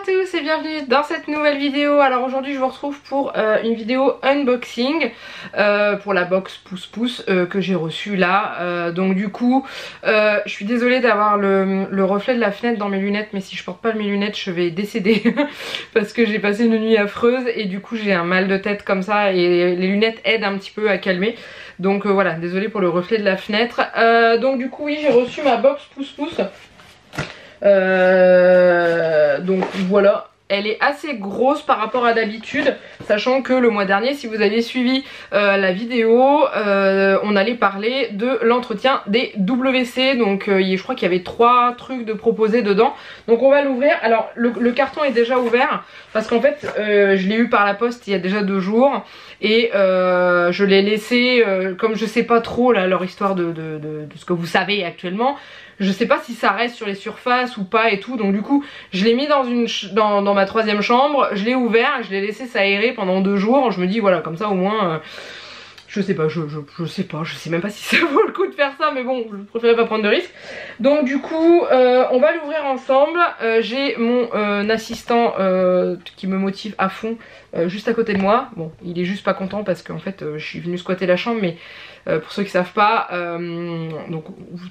à tous et bienvenue dans cette nouvelle vidéo. Alors aujourd'hui je vous retrouve pour une vidéo unboxing pour la box pouce pouce que j'ai reçue là. Donc du coup je suis désolée d'avoir le reflet de la fenêtre dans mes lunettes, mais si je porte pas mes lunettes je vais décéder parce que j'ai passé une nuit affreuse et du coup j'ai un mal de tête comme ça et les lunettes aident un petit peu à calmer. Donc voilà, désolée pour le reflet de la fenêtre. Donc du coup oui, j'ai reçu ma box pouce pouce. Donc voilà, elle est assez grosse par rapport à d'habitude, sachant que le mois dernier, si vous aviez suivi la vidéo, on allait parler de l'entretien des WC. Donc je crois qu'il y avait 3 trucs de proposés dedans. Donc on va l'ouvrir. Alors le carton est déjà ouvert parce qu'en fait je l'ai eu par la poste il y a déjà 2 jours et je l'ai laissé comme je sais pas trop là leur histoire de ce que vous savez actuellement. Je sais pas si ça reste sur les surfaces ou pas et tout, donc du coup je l'ai mis dans ma 3e chambre, je l'ai ouvert et je l'ai laissé s'aérer pendant 2 jours. Je me dis voilà, comme ça au moins je sais pas, je sais même pas si ça vaut le coup de faire ça, mais bon, je préférais pas prendre de risque. Donc du coup on va l'ouvrir ensemble. J'ai mon assistant qui me motive à fond juste à côté de moi. Bon, il est juste pas content parce qu'en fait je suis venue squatter la chambre, mais pour ceux qui savent pas, donc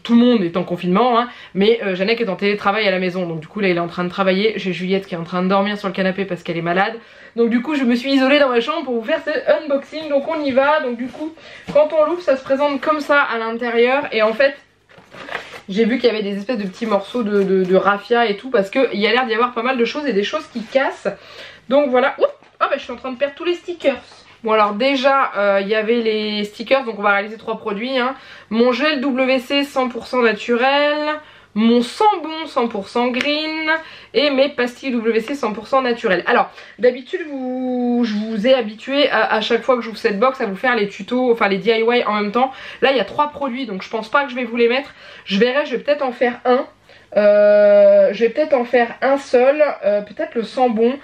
tout le monde est en confinement hein, mais Janek est en télétravail à la maison, donc du coup là il est en train de travailler. J'ai Juliette qui est en train de dormir sur le canapé parce qu'elle est malade, donc du coup je me suis isolée dans ma chambre pour vous faire ce unboxing. Donc on y va. Donc du coup quand on l'ouvre ça se présente comme ça à l'intérieur, et en fait j'ai vu qu'il y avait des espèces de petits morceaux de raffia et tout, parce qu'il y a l'air d'y avoir pas mal de choses et des choses qui cassent. Donc voilà. Oups, ah bah je suis en train de perdre tous les stickers. Bon alors déjà il y avait les stickers, donc on va réaliser 3 produits hein. Mon gel WC 100% naturel, mon Sambon 100% green et mes pastilles WC 100% naturelles. Alors d'habitude je vous ai habitué à chaque fois que j'ouvre cette box à vous faire les tutos, enfin les DIY en même temps. Là il y a 3 produits donc je pense pas que je vais vous les mettre. Je verrai, je vais peut-être en faire un. Je vais peut-être en faire un seul, peut-être le Sambon.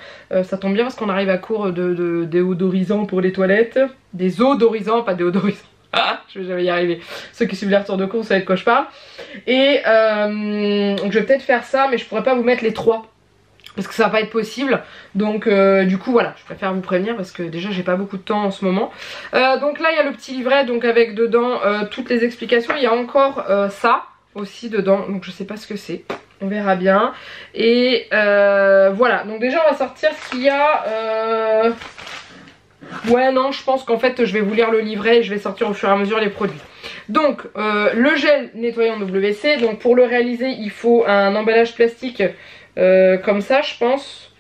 Ça tombe bien parce qu'on arrive à court de déodorisants pour les toilettes. Des odorisants, pas déodorisants. Ah, je vais jamais y arriver. Ceux qui suivent les retours de cours savent de quoi je parle. Et donc je vais peut-être faire ça, mais je pourrais pas vous mettre les 3 parce que ça va pas être possible. Donc du coup voilà, je préfère vous prévenir parce que déjà j'ai pas beaucoup de temps en ce moment. Donc là il y a le petit livret, donc avec dedans toutes les explications. Il y a encore ça aussi dedans, donc je sais pas ce que c'est, on verra bien. Et voilà, donc déjà on va sortir ce qu'il y a. Ouais non, je pense qu'en fait je vais vous lire le livret et je vais sortir au fur et à mesure les produits. Donc le gel nettoyant WC, donc pour le réaliser il faut un emballage plastique comme ça je pense.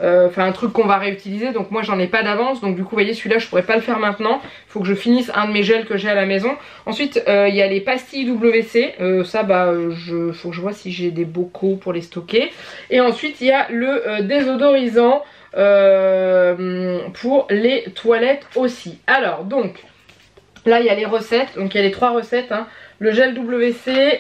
Enfin un truc qu'on va réutiliser, donc moi j'en ai pas d'avance, donc du coup vous voyez celui-là je pourrais pas le faire maintenant, il faut que je finisse un de mes gels que j'ai à la maison. Ensuite il y a les pastilles WC, ça bah faut que je vois si j'ai des bocaux pour les stocker. Et ensuite il y a le désodorisant pour les toilettes aussi. Alors donc là il y a les recettes, donc il y a les 3 recettes hein. Le gel WC,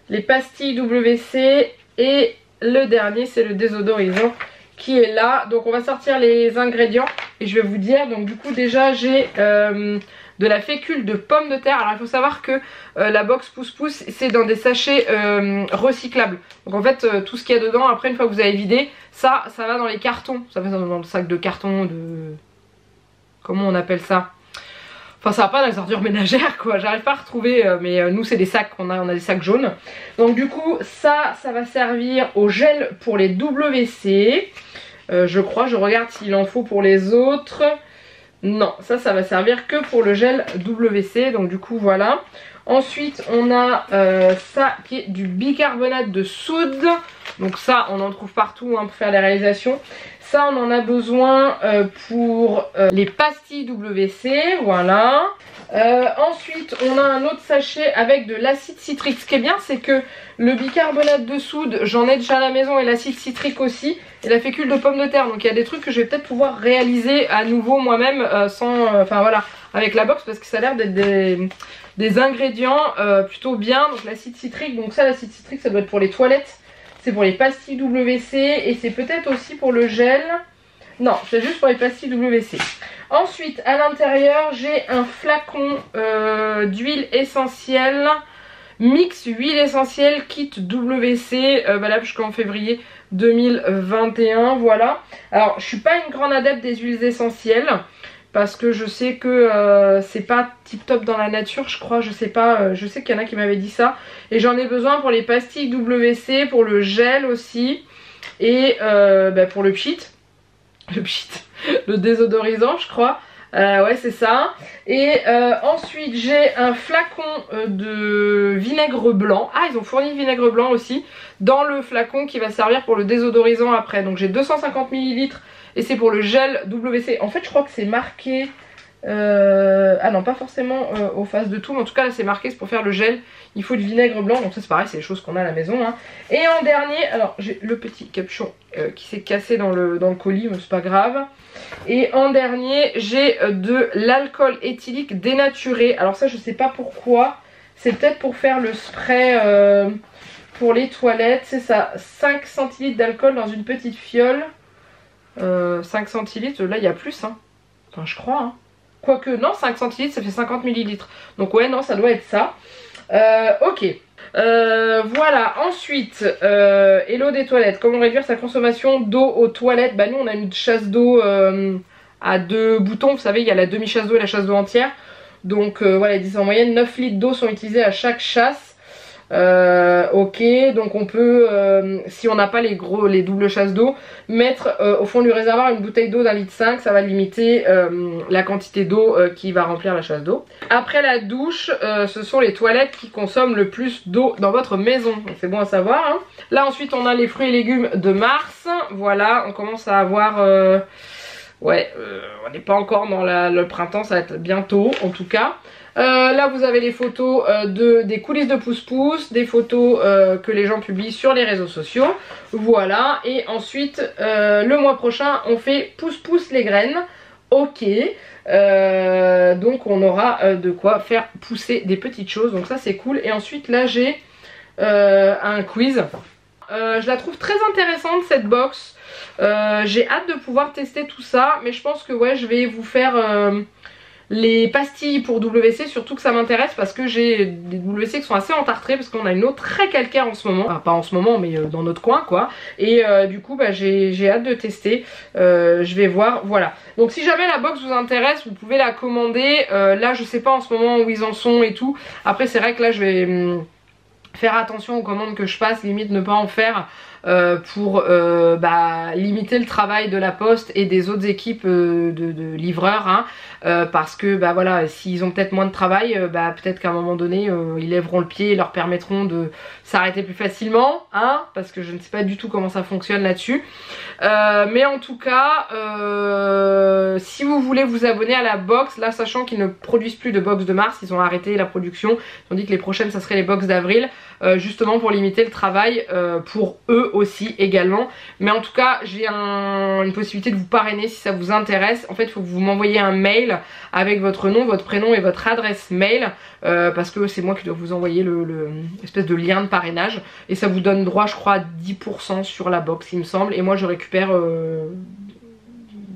les pastilles WC et le dernier c'est le désodorisant qui est là. Donc on va sortir les ingrédients et je vais vous dire. Donc du coup déjà j'ai de la fécule de pommes de terre. Alors il faut savoir que la box pouce pouce c'est dans des sachets recyclables. Donc en fait tout ce qu'il y a dedans après une fois que vous avez vidé ça va dans les cartons. Ça va dans le sac de carton de... Comment on appelle ça? Enfin ça va pas dans les ordures ménagères quoi, j'arrive pas à retrouver mais nous c'est des sacs, on a des sacs jaunes. Donc du coup ça va servir au gel pour les WC. Je crois, je regarde s'il en faut pour les autres. Non, ça va servir que pour le gel WC, donc du coup voilà. Ensuite on a ça qui est du bicarbonate de soude. Donc ça on en trouve partout hein, pour faire les réalisations. Ça on en a besoin pour les pastilles WC, voilà. Ensuite on a un autre sachet avec de l'acide citrique. Ce qui est bien c'est que le bicarbonate de soude j'en ai déjà à la maison et l'acide citrique aussi. Et la fécule de pomme de terre, donc il y a des trucs que je vais peut-être pouvoir réaliser à nouveau moi-même sans, enfin voilà, avec la box parce que ça a l'air d'être des ingrédients plutôt bien. Donc l'acide citrique, donc ça l'acide citrique ça doit être pour les toilettes. C'est pour les pastilles WC et c'est peut-être aussi pour le gel. Non, c'est juste pour les pastilles WC. Ensuite, à l'intérieur, j'ai un flacon d'huile essentielle. Mix huile essentielle kit WC valable jusqu'en février 2021, voilà. Alors je suis pas une grande adepte des huiles essentielles parce que je sais que c'est pas tip top dans la nature, je crois, je sais pas, je sais qu'il y en a qui m'avaient dit ça. Et j'en ai besoin pour les pastilles WC, pour le gel aussi et pour le pchit, le désodorisant je crois. Ouais c'est ça. Et ensuite j'ai un flacon de vinaigre blanc. Ah ils ont fourni le vinaigre blanc aussi dans le flacon qui va servir pour le désodorisant après. Donc j'ai 250 ml et c'est pour le gel WC. En fait je crois que c'est marqué ah non pas forcément au face de tout, mais en tout cas là c'est marqué, c'est pour faire le gel il faut du vinaigre blanc. Donc ça c'est pareil, c'est les choses qu'on a à la maison hein. Et en dernier, alors j'ai le petit capuchon qui s'est cassé dans le colis, mais c'est pas grave. Et en dernier j'ai de l'alcool éthylique dénaturé. Alors ça je sais pas pourquoi, c'est peut-être pour faire le spray pour les toilettes. C'est ça, 5 centilitres d'alcool dans une petite fiole. 5 centilitres, là il y a plus hein. Enfin je crois hein. Quoique non, 5 centilitres ça fait 50 millilitres. Donc ouais non ça doit être ça. Ok. Voilà, ensuite Hello des toilettes, comment réduire sa consommation d'eau aux toilettes. Bah nous on a une chasse d'eau à 2 boutons, vous savez il y a la demi-chasse d'eau et la chasse d'eau entière. Donc voilà, ils disent en moyenne 9 litres d'eau sont utilisés à chaque chasse. Ok, donc on peut, si on n'a pas les doubles chasses d'eau, mettre au fond du réservoir une bouteille d'eau d'1,5 litre, ça va limiter la quantité d'eau qui va remplir la chasse d'eau. Après la douche, ce sont les toilettes qui consomment le plus d'eau dans votre maison, c'est bon à savoir hein. Là ensuite on a les fruits et légumes de mars, voilà, on commence à avoir... ouais, on n'est pas encore dans le printemps, ça va être bientôt en tout cas. Là vous avez les photos des coulisses de pouce-pouce, des photos que les gens publient sur les réseaux sociaux. Voilà, et ensuite le mois prochain on fait pouce-pouce les graines. Ok, donc on aura de quoi faire pousser des petites choses, donc ça c'est cool. Et ensuite là j'ai un quiz. Je la trouve très intéressante cette box. J'ai hâte de pouvoir tester tout ça, mais je pense que ouais je vais vous faire les pastilles pour WC, surtout que ça m'intéresse parce que j'ai des WC qui sont assez entartrés parce qu'on a une eau très calcaire en ce moment, enfin pas en ce moment mais dans notre coin quoi. Et du coup bah, j'ai hâte de tester, je vais voir, voilà. Donc si jamais la box vous intéresse vous pouvez la commander. Là je sais pas en ce moment où ils en sont et tout. Après c'est vrai que là je vais faire attention aux commandes que je passe, limite ne pas en faire pour limiter le travail de la poste et des autres équipes de livreurs hein, parce que bah voilà, s'ils ont peut-être moins de travail, peut-être qu'à un moment donné ils lèveront le pied et leur permettront de s'arrêter plus facilement hein, parce que je ne sais pas du tout comment ça fonctionne là-dessus. Mais en tout cas si vous voulez vous abonner à la box, là sachant qu'ils ne produisent plus de box de mars, ils ont arrêté la production, ils ont dit que les prochaines ça serait les box d'avril, justement pour limiter le travail pour eux aussi également. Mais en tout cas j'ai une possibilité de vous parrainer si ça vous intéresse. En fait il faut que vous m'envoyiez un mail avec votre nom, votre prénom et votre adresse mail parce que c'est moi qui dois vous envoyer l'espèce de lien de parrainage et ça vous donne droit je crois à 10% sur la box il me semble, et moi je récupère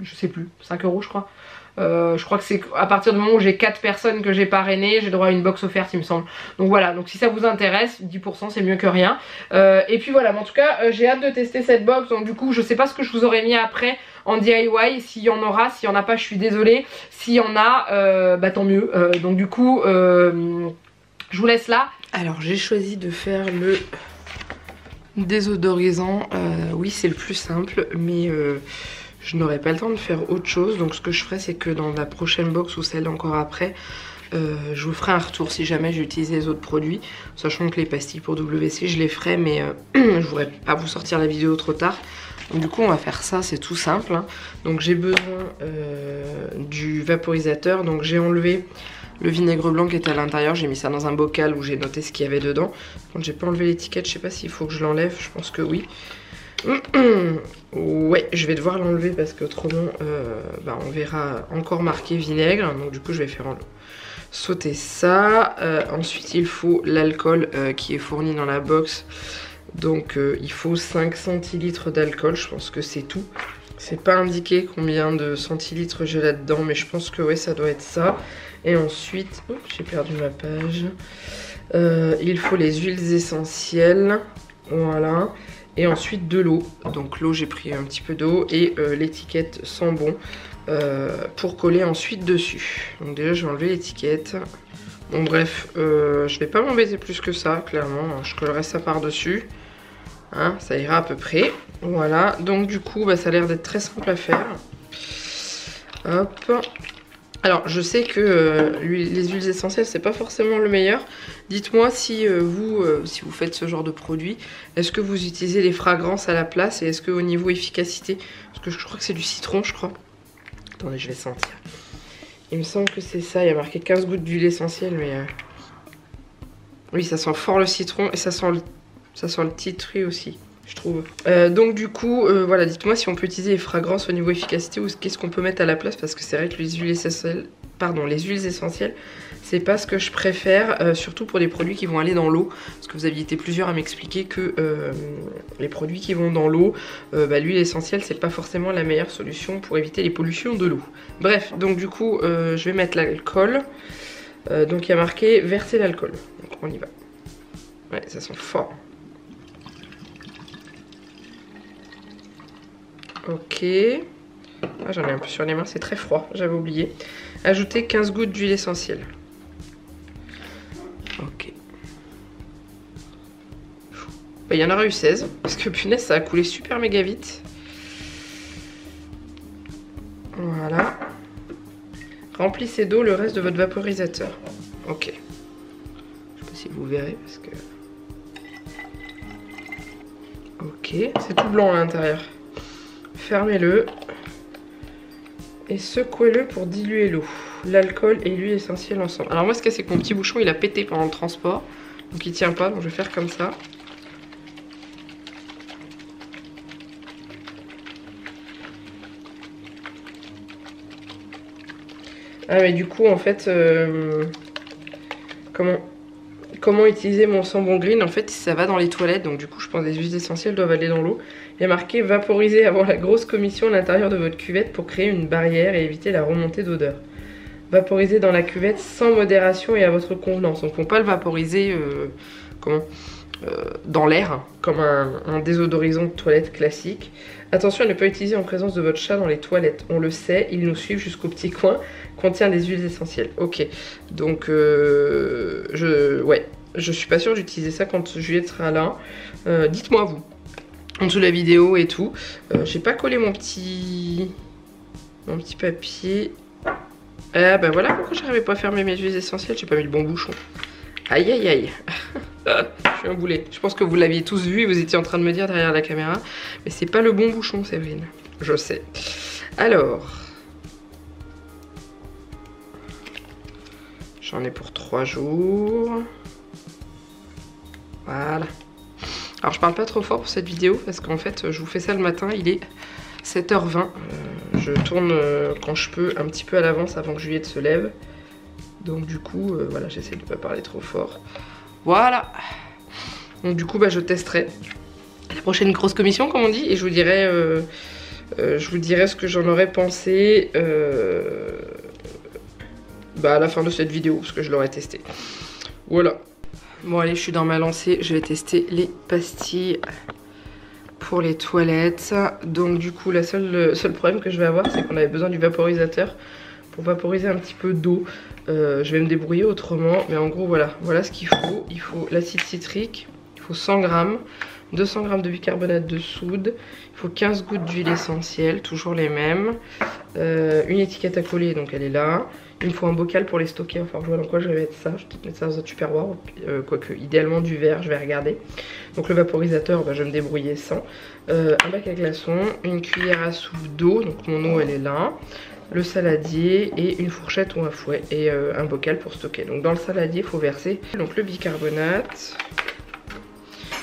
je sais plus 5 € je crois. Je crois que c'est à partir du moment où j'ai 4 personnes que j'ai parrainées, j'ai droit à une box offerte il me semble. Donc voilà, donc si ça vous intéresse, 10% c'est mieux que rien. Et puis voilà, mais en tout cas j'ai hâte de tester cette box. Donc du coup je sais pas ce que je vous aurais mis après en DIY, s'il y en aura, s'il y en a pas je suis désolée. S'il y en a, tant mieux. Donc du coup je vous laisse là. Alors j'ai choisi de faire le désodorisant. Oui c'est le plus simple mais... je n'aurai pas le temps de faire autre chose, donc ce que je ferai c'est que dans la prochaine box ou celle encore après, je vous ferai un retour si jamais j'utilise les autres produits, sachant que les pastilles pour WC je les ferai mais je voudrais pas vous sortir la vidéo trop tard. Donc du coup on va faire ça, c'est tout simple hein. Donc j'ai besoin du vaporisateur, donc j'ai enlevé le vinaigre blanc qui était à l'intérieur, j'ai mis ça dans un bocal où j'ai noté ce qu'il y avait dedans. Quand j'ai pas enlevé l'étiquette, je sais pas s'il faut que je l'enlève, je pense que oui. Ouais, je vais devoir l'enlever parce qu'autrement on verra encore marqué vinaigre. Donc du coup je vais faire sauter ça. Ensuite il faut l'alcool qui est fourni dans la box. Donc il faut 5 centilitres d'alcool, je pense que c'est tout. C'est pas indiqué combien de centilitres j'ai là-dedans, mais je pense que ouais ça doit être ça. Et ensuite, j'ai perdu ma page. Il faut les huiles essentielles, voilà. Et ensuite de l'eau. Donc l'eau, j'ai pris un petit peu d'eau et l'étiquette sent bon pour coller ensuite dessus. Donc déjà, je vais enlever l'étiquette. Bon bref, je vais pas m'embêter plus que ça, clairement. Je collerai ça par-dessus. Hein, ça ira à peu près. Voilà, donc du coup, bah, ça a l'air d'être très simple à faire. Hop. Alors, je sais que les huiles essentielles, c'est pas forcément le meilleur. Dites-moi si si vous faites ce genre de produit, est-ce que vous utilisez les fragrances à la place et est-ce qu'au niveau efficacité, parce que je crois que c'est du citron, je crois. Attendez, je vais sentir. Il me semble que c'est ça, il y a marqué 15 gouttes d'huile essentielle, mais... Oui, ça sent fort le citron et ça sent le titri aussi, je trouve. Donc du coup, voilà, dites-moi si on peut utiliser les fragrances au niveau efficacité ou qu'est-ce qu'on peut mettre à la place, parce que c'est vrai que les huiles essentielles, c'est pas ce que je préfère, surtout pour des produits qui vont aller dans l'eau, parce que vous aviez été plusieurs à m'expliquer que les produits qui vont dans l'eau, l'huile essentielle c'est pas forcément la meilleure solution pour éviter les pollutions de l'eau. Bref, donc du coup, je vais mettre l'alcool, donc il y a marqué verser l'alcool, donc on y va. Ouais, ça sent fort. Ok. Ah, j'en ai un peu sur les mains, c'est très froid, j'avais oublié. Ajouter 15 gouttes d'huile essentielle. Ok. Il y en aura eu 16, parce que punaise, ça a coulé super méga vite. Voilà. Remplissez d'eau le reste de votre vaporisateur. Ok. Je sais pas si vous verrez, parce que... Ok, c'est tout blanc à l'intérieur. Fermez-le. Et secouez-le pour diluer l'eau, l'alcool et l'huile essentielle ensemble. Alors moi ce qu'il y a, c'est que mon petit bouchon il a pété pendant le transport, donc il tient pas, donc je vais faire comme ça. Ah mais du coup en fait, comment utiliser mon Sambon Green? En fait ça va dans les toilettes, donc du coup je pense que les huiles essentielles doivent aller dans l'eau. Il y a marqué vaporiser avant la grosse commission à l'intérieur de votre cuvette pour créer une barrière et éviter la remontée d'odeur. Vaporiser dans la cuvette sans modération et à votre convenance. Donc on peut pas le vaporiser dans l'air, comme un désodorisant de toilette classique. Attention à ne pas utiliser en présence de votre chat dans les toilettes. On le sait, ils nous suivent jusqu'au petit coin, contient des huiles essentielles. Ok, donc je suis pas sûre d'utiliser ça quand Juliette sera là. Dites-moi vous, en dessous de la vidéo et tout. J'ai pas collé mon petit papier. Ah bah voilà pourquoi j'arrivais pas à fermer mes huiles essentielles, j'ai pas mis le bon bouchon. Aïe aïe aïe. Je suis un boulet. Je pense que vous l'aviez tous vu et vous étiez en train de me dire derrière la caméra. Mais c'est pas le bon bouchon, Séverine. Je sais. Alors. J'en ai pour 3 jours. Voilà. Alors je parle pas trop fort pour cette vidéo parce qu'en fait je vous fais ça le matin, il est 7h20. Je tourne quand je peux un petit peu à l'avance avant que Juliette se lève. Donc du coup, voilà, j'essaie de ne pas parler trop fort. Voilà. Donc du coup, bah, je testerai la prochaine grosse commission, comme on dit, et je vous dirai ce que j'en aurais pensé à la fin de cette vidéo, parce que je l'aurais testé. Voilà. Bon allez, je suis dans ma lancée, je vais tester les pastilles pour les toilettes. Donc du coup, le seul problème que je vais avoir, c'est qu'on avait besoin du vaporisateur pour vaporiser un petit peu d'eau. Je vais me débrouiller autrement, mais en gros voilà ce qu'il faut. Il faut l'acide citrique, il faut 100 g, 200 g de bicarbonate de soude, il faut 15 gouttes d'huile essentielle, toujours les mêmes, une étiquette à coller, donc elle est là. Il me faut un bocal pour les stocker, enfin je vois dans quoi je vais mettre ça, je vais peut-être mettre ça dans un tupperware, quoique idéalement du verre, je vais regarder. Donc le vaporisateur, bah, je vais me débrouiller sans. Un bac à glaçons, une cuillère à soupe d'eau, donc mon eau elle est là. Le saladier et une fourchette ou un fouet et un bocal pour stocker. Donc dans le saladier, il faut verser donc le bicarbonate.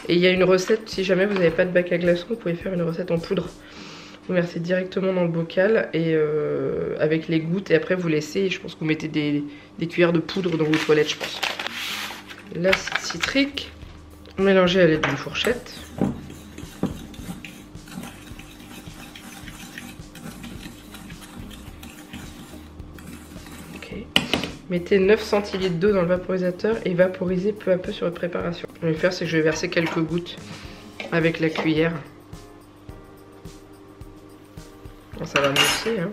Et il y a une recette, si jamais vous n'avez pas de bac à glaçons, vous pouvez faire une recette en poudre. Vous versez directement dans le bocal et avec les gouttes et après vous laissez, et je pense que vous mettez des cuillères de poudre dans vos toilettes, je pense. L'acide citrique, mélangé à l'aide d'une fourchette. Mettez 9 centilitres d'eau dans le vaporisateur et vaporisez peu à peu sur votre préparation. Ce que je vais faire, c'est que je vais verser quelques gouttes avec la cuillère. Bon, ça va mousser, hein.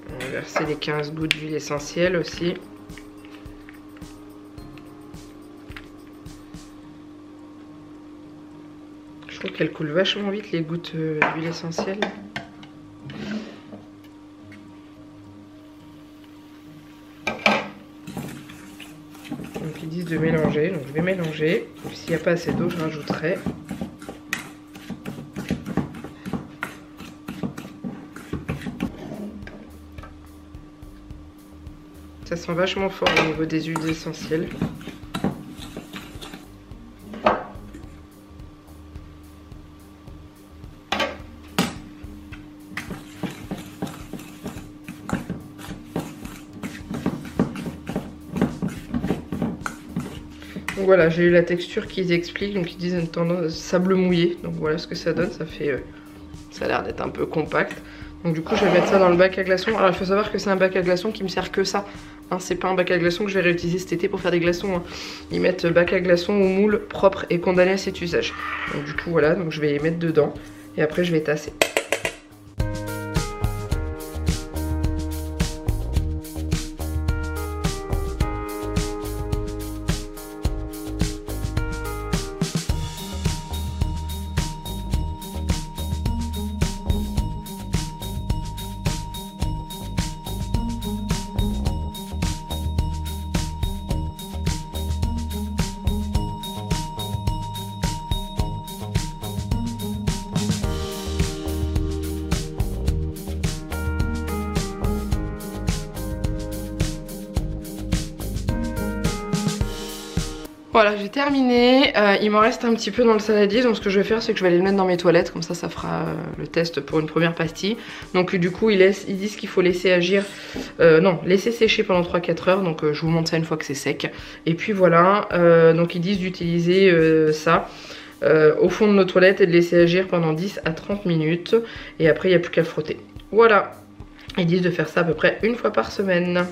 On va verser les 15 gouttes d'huile essentielle aussi. Je trouve qu'elle coule vachement vite les gouttes d'huile essentielle. Donc ils disent de mélanger, donc je vais mélanger. S'il n'y a pas assez d'eau, je rajouterai. Ça sent vachement fort au niveau des huiles essentielles. Donc voilà, j'ai eu la texture qu'ils expliquent, donc ils disent une tendance sable mouillé. Donc voilà ce que ça donne, ça fait, ça a l'air d'être un peu compact. Donc du coup je vais mettre ça dans le bac à glaçons. Alors il faut savoir que c'est un bac à glaçons qui me sert que ça. Hein, c'est pas un bac à glaçons que je vais réutiliser cet été pour faire des glaçons. Hein. Ils mettent bac à glaçons au moule propre et condamné à cet usage. Donc du coup voilà, donc je vais les mettre dedans et après je vais tasser. Voilà, j'ai terminé. Il m'en reste un petit peu dans le saladier. Donc ce que je vais faire, c'est que je vais aller le mettre dans mes toilettes. Comme ça fera le test pour une première pastille. Donc du coup, ils disent qu'il faut laisser agir... non, laisser sécher pendant 3-4 heures. Donc je vous montre ça une fois que c'est sec. Et puis voilà, donc ils disent d'utiliser ça au fond de nos toilettes et de laisser agir pendant 10 à 30 minutes. Et après, il n'y a plus qu'à frotter. Voilà. Ils disent de faire ça à peu près une fois par semaine.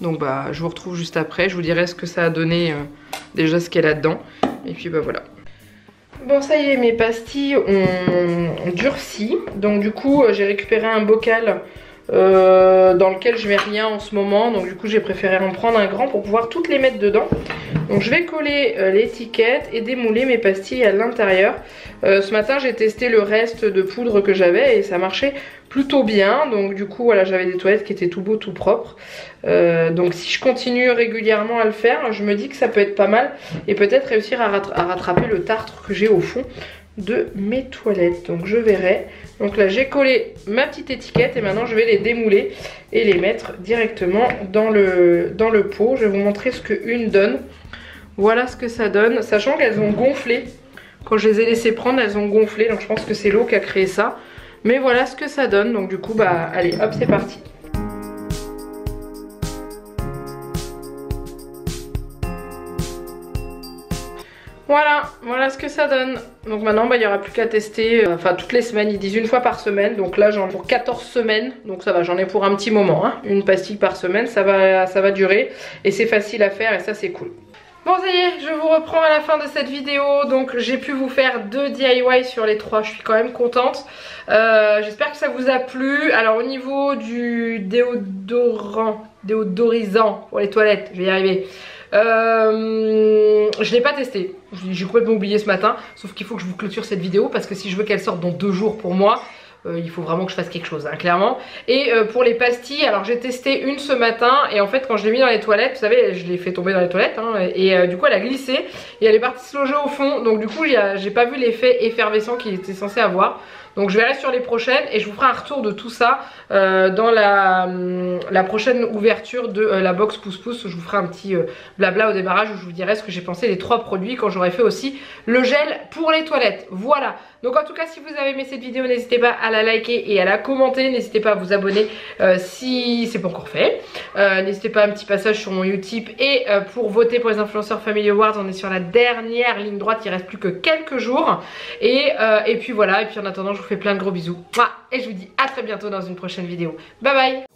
Donc bah je vous retrouve juste après, je vous dirai ce que ça a donné, déjà ce qu'il y a là-dedans. Et puis bah voilà. Bon ça y est, mes pastilles ont durci. Donc du coup j'ai récupéré un bocal dans lequel je mets rien en ce moment. Donc du coup j'ai préféré en prendre un grand pour pouvoir toutes les mettre dedans. Donc je vais coller l'étiquette et démouler mes pastilles à l'intérieur. Ce matin j'ai testé le reste de poudre que j'avais et ça marchait plutôt bien. Donc du coup voilà, j'avais des toilettes qui étaient tout beaux, tout propres. Donc si je continue régulièrement à le faire, je me dis que ça peut être pas mal. Et peut-être réussir à rattraper le tartre que j'ai au fond de mes toilettes. Donc je verrai. Donc là j'ai collé ma petite étiquette et maintenant je vais les démouler et les mettre directement dans le pot. Je vais vous montrer ce qu'une donne. Voilà ce que ça donne, sachant qu'elles ont gonflé. Quand je les ai laissées prendre, elles ont gonflé. Donc je pense que c'est l'eau qui a créé ça. Mais voilà ce que ça donne. Donc du coup, bah allez, hop, c'est parti. Voilà ce que ça donne. Donc maintenant bah, il n'y aura plus qu'à tester, enfin toutes les semaines, ils disent une fois par semaine. Donc là j'en ai pour 14 semaines, donc ça va, j'en ai pour un petit moment, hein. Une pastille par semaine, ça va durer. Et c'est facile à faire et ça c'est cool. Bon ça y est, je vous reprends à la fin de cette vidéo. Donc j'ai pu vous faire 2 DIY sur les 3, je suis quand même contente. J'espère que ça vous a plu. Alors au niveau du déodorisant pour les toilettes, je vais y arriver. Je l'ai pas testé, j'ai complètement oublié ce matin. Sauf qu'il faut que je vous clôture cette vidéo parce que si je veux qu'elle sorte dans 2 jours pour moi, il faut vraiment que je fasse quelque chose, hein, clairement. Et pour les pastilles, alors j'ai testé une ce matin. Et en fait quand je l'ai mis dans les toilettes, vous savez, je l'ai fait tomber dans les toilettes, hein, et du coup elle a glissé et elle est partie se loger au fond. Donc du coup j'ai pas vu l'effet effervescent qu'il était censé avoir. Donc je verrai sur les prochaines et je vous ferai un retour de tout ça dans la prochaine ouverture de la box pouce pouce. Je vous ferai un petit blabla au démarrage où je vous dirai ce que j'ai pensé des 3 produits quand j'aurai fait aussi le gel pour les toilettes. Voilà. Donc en tout cas si vous avez aimé cette vidéo, n'hésitez pas à la liker et à la commenter. N'hésitez pas à vous abonner si c'est pas encore fait. N'hésitez pas à un petit passage sur mon Utip et pour voter pour les influenceurs Family Awards, on est sur la dernière ligne droite, il reste plus que quelques jours. Et puis voilà, et puis en attendant je vous fais plein de gros bisous. Et je vous dis à très bientôt dans une prochaine vidéo. Bye bye.